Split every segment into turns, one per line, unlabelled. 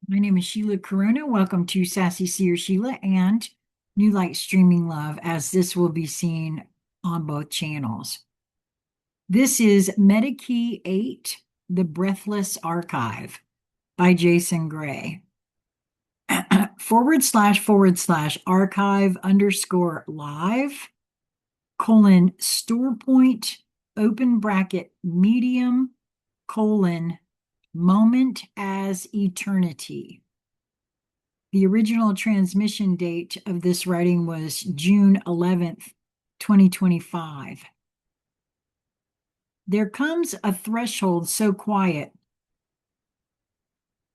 My name is Sheila Corona. Welcome to Sassy Seer Sheila and New Light Streaming Love, as this will be seen on both channels. This is Medikey 8, The Breathless Archive by Jason Gray. //archive_live store point open bracket medium moment as eternity. The original transmission date of this writing was June 11th, 2025. There comes a threshold so quiet,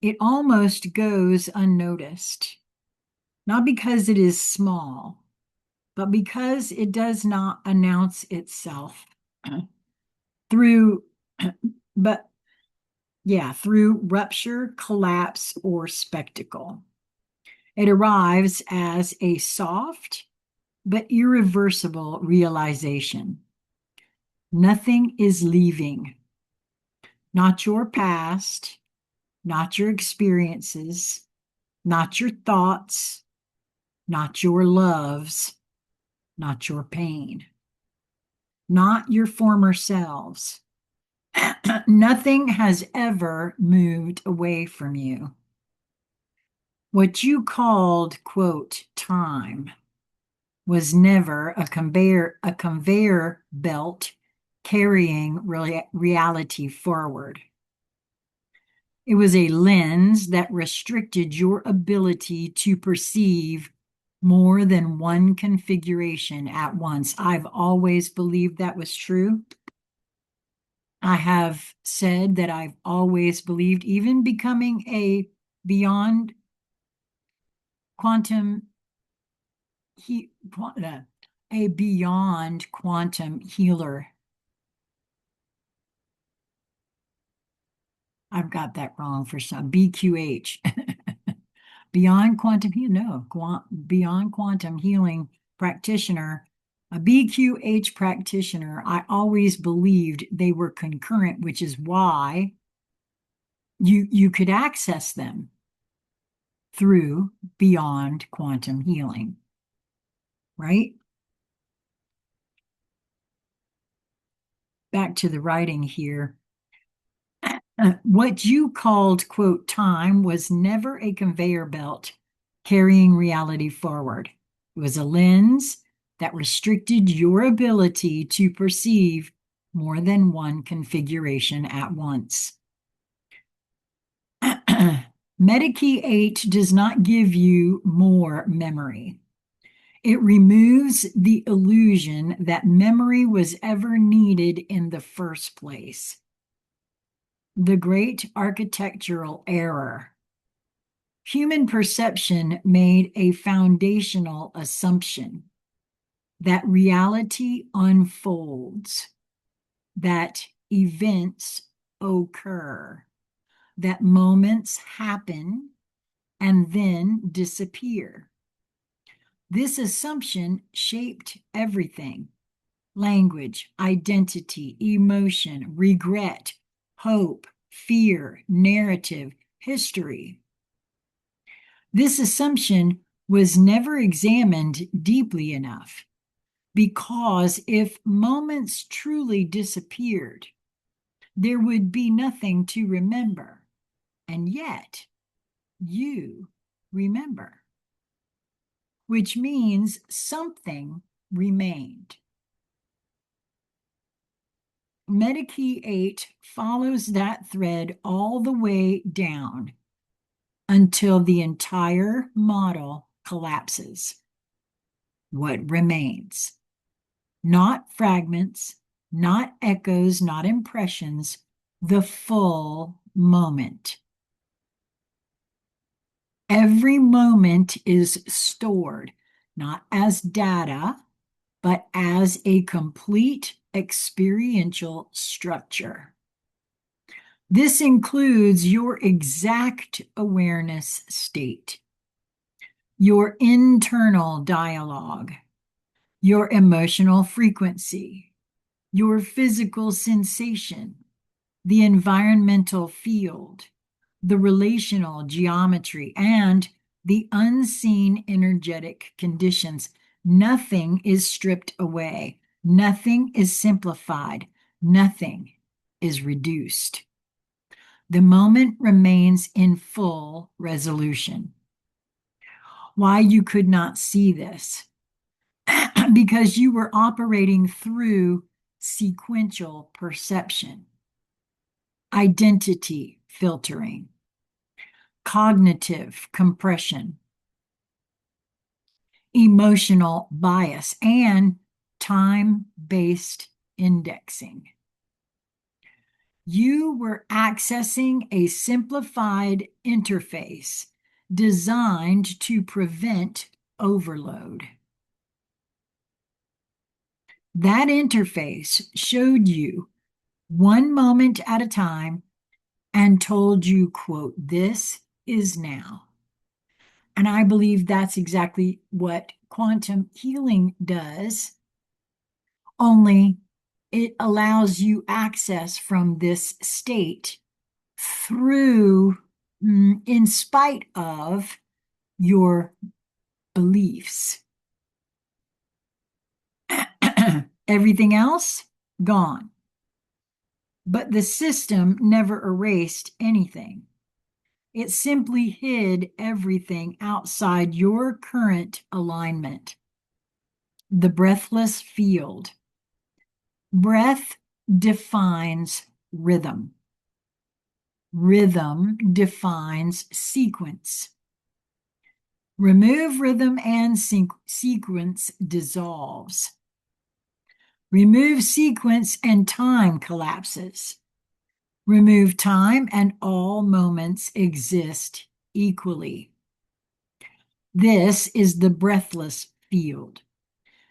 it almost goes unnoticed, not because it is small, but because it does not announce itself through, through rupture, collapse, or spectacle. It arrives as a soft but irreversible realization. Nothing is leaving. Not your past, not your experiences, not your thoughts, not your loves, not your pain, not your former selves. Nothing has ever moved away from you. What you called, quote, time was never a conveyor belt carrying reality forward. It was a lens that restricted your ability to perceive more than one configuration at once. I've always believed that was true. I have said that I've always believed, even becoming a beyond quantum healer. I've got that wrong for some. BQH. Beyond quantum healing practitioner, a BQH practitioner. I always believed they were concurrent, which is why you could access them through beyond quantum healing, right? Back to the writing here. What you called, quote, time was never a conveyor belt carrying reality forward. It was a lens that restricted your ability to perceive more than one configuration at once. Medikey 8 does not give you more memory. It removes the illusion that memory was ever needed in the first place. The great architectural error. Human perception made a foundational assumption that reality unfolds, that events occur, that moments happen and then disappear. This assumption shaped everything: language, identity, emotion, regret, hope, fear, narrative, history. This assumption was never examined deeply enough, because if moments truly disappeared, there would be nothing to remember. And yet, you remember, which means something remained. Medikey 8 follows that thread all the way down until the entire model collapses. What remains? Not fragments, not echoes, not impressions, the full moment. Every moment is stored, not as data, but as a complete experiential structure. This includes your exact awareness state, your internal dialogue, your emotional frequency, your physical sensation, the environmental field, the relational geometry, and the unseen energetic conditions. Nothing is stripped away. Nothing is simplified. Nothing is reduced. The moment remains in full resolution. Why you could not see this? Because you were operating through sequential perception, identity filtering, cognitive compression, emotional bias, and time-based indexing. You were accessing a simplified interface designed to prevent overload. That interface showed you one moment at a time and told you, quote, "This is now." And I believe that's exactly what quantum healing does, only it allows you access from this state through, in spite of your beliefs. Everything else, gone. But the system never erased anything. It simply hid everything outside your current alignment. The breathless field. Breath defines rhythm. Rhythm defines sequence. Remove rhythm and sequence dissolves. Remove sequence and time collapses. Remove time and all moments exist equally. This is the breathless field,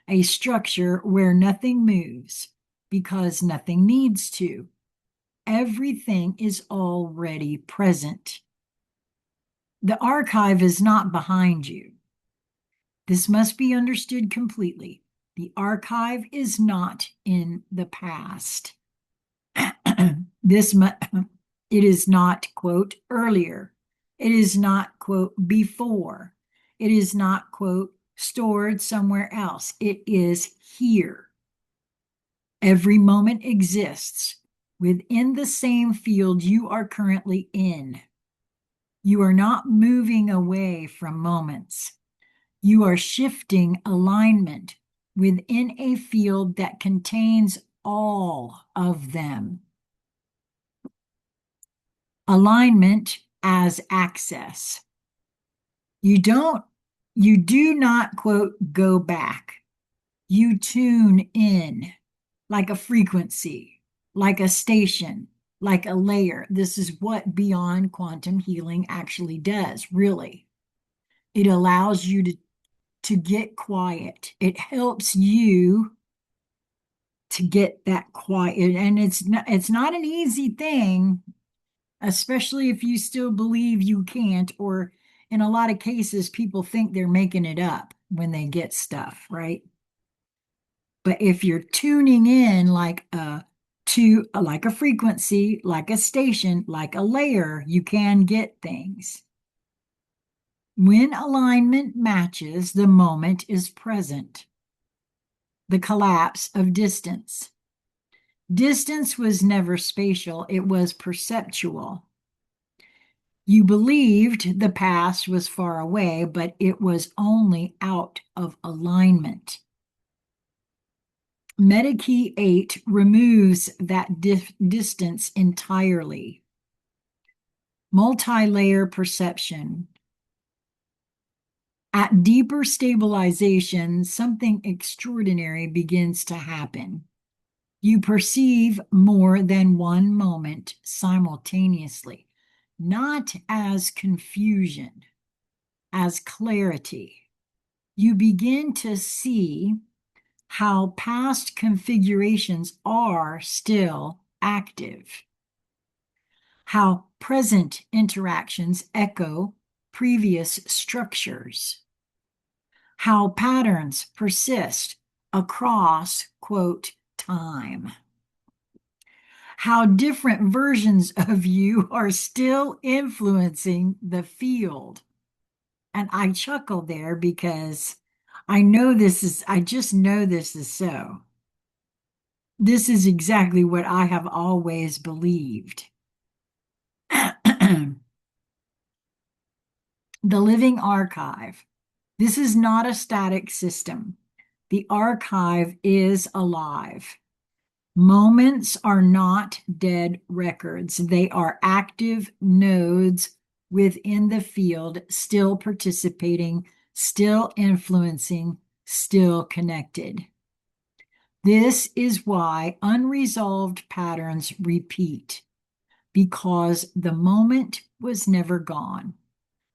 a structure where nothing moves because nothing needs to. Everything is already present. The archive is not behind you. This must be understood completely. The archive is not in the past. It is not, quote, earlier. It is not, quote, before. It is not, quote, stored somewhere else. It is here. Every moment exists within the same field you are currently in. You are not moving away from moments. You are shifting alignment within a field that contains all of them. Alignment as access. You do not, quote, go back. You tune in like a frequency, like a station, like a layer. This is what beyond quantum healing actually does, really. It allows you to get quiet. It helps you to get that quiet. And it's not an easy thing, especially if you still believe you can't, or in a lot of cases, people think they're making it up when they get stuff, right? But if you're tuning in like a frequency, like a station, like a layer, you can get things. When alignment matches, the moment is present. The collapse of distance. Distance was never spatial, it was perceptual. You believed the past was far away, but it was only out of alignment. Medikey 8 removes that distance entirely. Multi-layer perception. At deeper stabilization, something extraordinary begins to happen. You perceive more than one moment simultaneously, not as confusion, as clarity. You begin to see how past configurations are still active, how present interactions echo previous structures, how patterns persist across, quote, time. how different versions of you are still influencing the field. And I chuckle there because I just know this is so. This is exactly what I have always believed. The living archive. This is not a static system. The archive is alive. Moments are not dead records. They are active nodes within the field, still participating, still influencing, still connected. This is why unresolved patterns repeat, because the moment was never gone.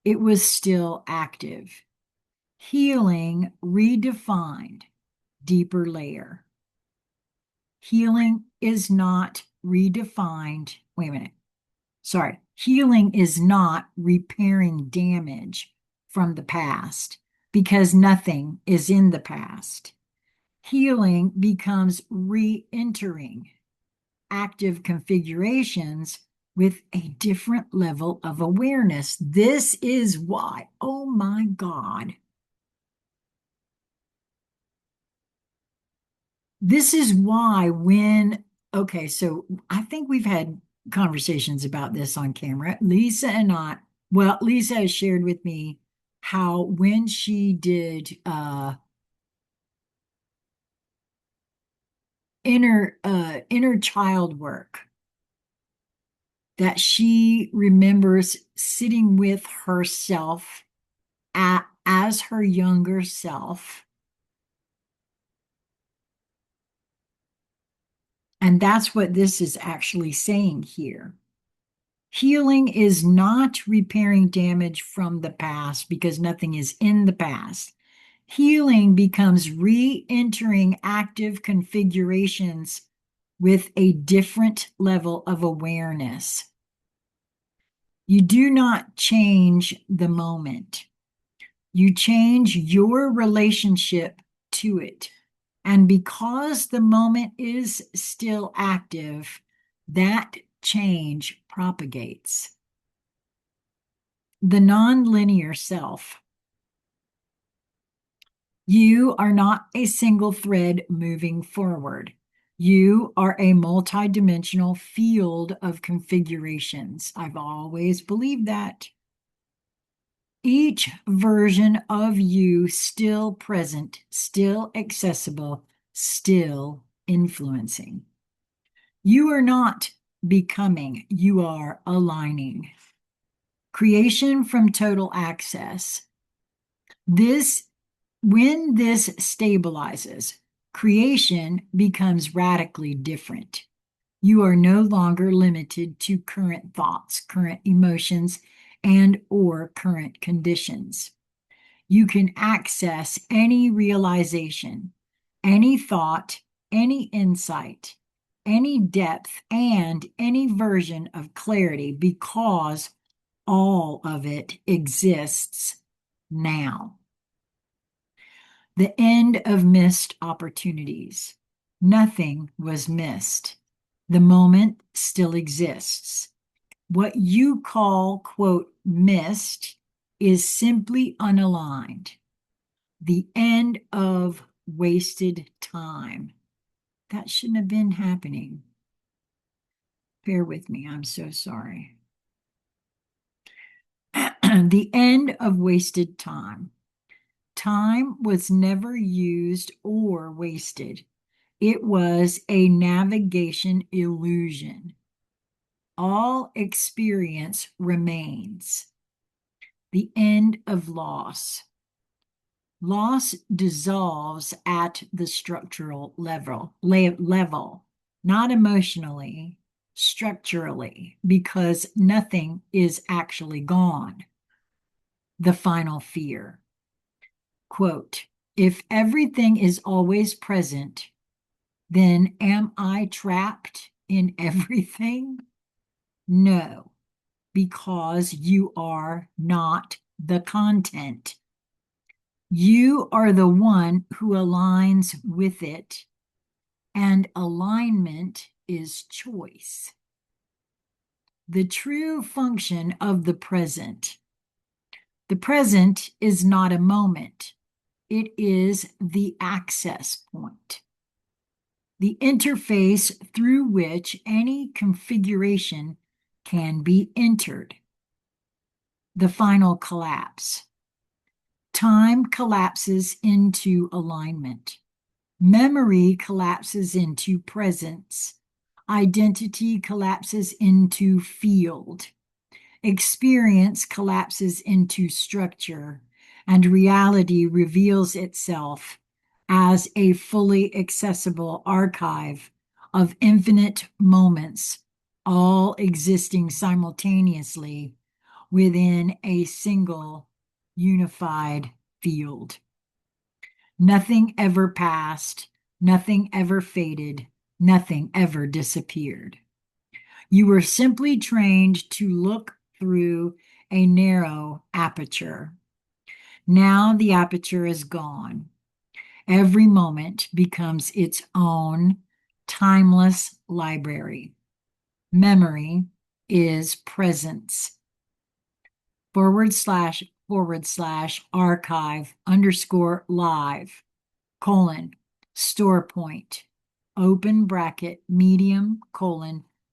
It was still active. Healing redefined, deeper layer. Healing is not redefined. Wait a minute. Sorry. Healing is not repairing damage from the past because nothing is in the past. Healing becomes re-entering active configurations with a different level of awareness. This is why, oh my God, this is why okay, so I think we've had conversations about this on camera. Lisa and I, well, Lisa has shared with me how when she did inner child work, that she remembers sitting with herself as her younger self. And that's what this is actually saying here. Healing is not repairing damage from the past because nothing is in the past. Healing becomes re-entering active configurations with a different level of awareness. You do not change the moment. You change your relationship to it. And because the moment is still active, that change propagates. The nonlinear self. You are not a single thread moving forward. You are a multidimensional field of configurations. I've always believed that. Each version of you still present, still accessible, still influencing. You are not becoming, you are aligning. Creation from total access. When this stabilizes, creation becomes radically different. You are no longer limited to current thoughts, current emotions, and or current conditions. You can access any realization, any thought, any insight, any depth, and any version of clarity because all of it exists now. The end of missed opportunities. Nothing was missed. The moment still exists. What you call, quote, missed is simply unaligned. The end of wasted time. That shouldn't have been happening. Bear with me, I'm so sorry. The end of wasted time. Time was never used or wasted. It was a navigation illusion. All experience remains. The end of loss. Loss dissolves at the structural level, not emotionally, structurally, because nothing is actually gone. The final fear. Quote, if everything is always present, then am I trapped in everything? No, because you are not the content. You are the one who aligns with it, and alignment is choice. The true function of the present. The present is not a moment. It is the access point, the interface through which any configuration can be entered. The final collapse. Time collapses into alignment. Memory collapses into presence. Identity collapses into field. Experience collapses into structure, and reality reveals itself as a fully accessible archive of infinite moments, all existing simultaneously within a single unified field. Nothing ever passed, nothing ever faded, nothing ever disappeared. You were simply trained to look through a narrow aperture. Now the aperture is gone. Every moment becomes its own timeless library. Memory is presence. /archive_live:, point, open bracket, medium,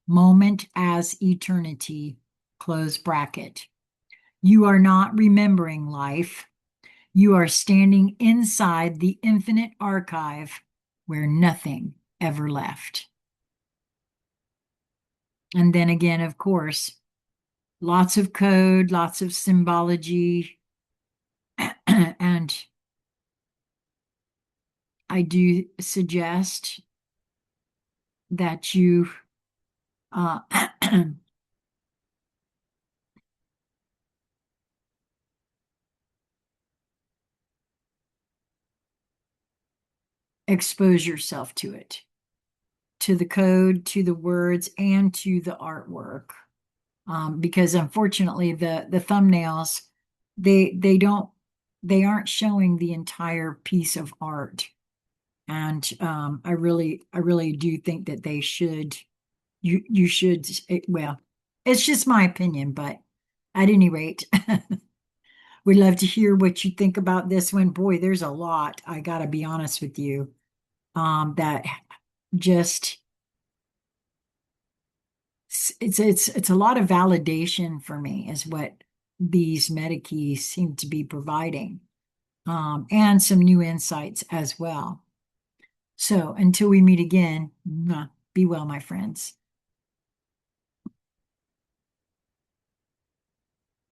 moment as eternity, close bracket. You are not remembering life. You are standing inside the infinite archive where nothing ever left. And then again, of course, lots of code, lots of symbology, and I do suggest that you expose yourself to it, to the code, to the words, and to the artwork. Because unfortunately, the thumbnails, they aren't showing the entire piece of art. And I really do think that they should, you should, well, it's just my opinion, but at any rate, we'd love to hear what you think about this one. Boy, there's a lot, I gotta be honest with you, that just, it's a lot of validation for me is what these meta keys seem to be providing, and some new insights as well. So until we meet again, be well, my friends.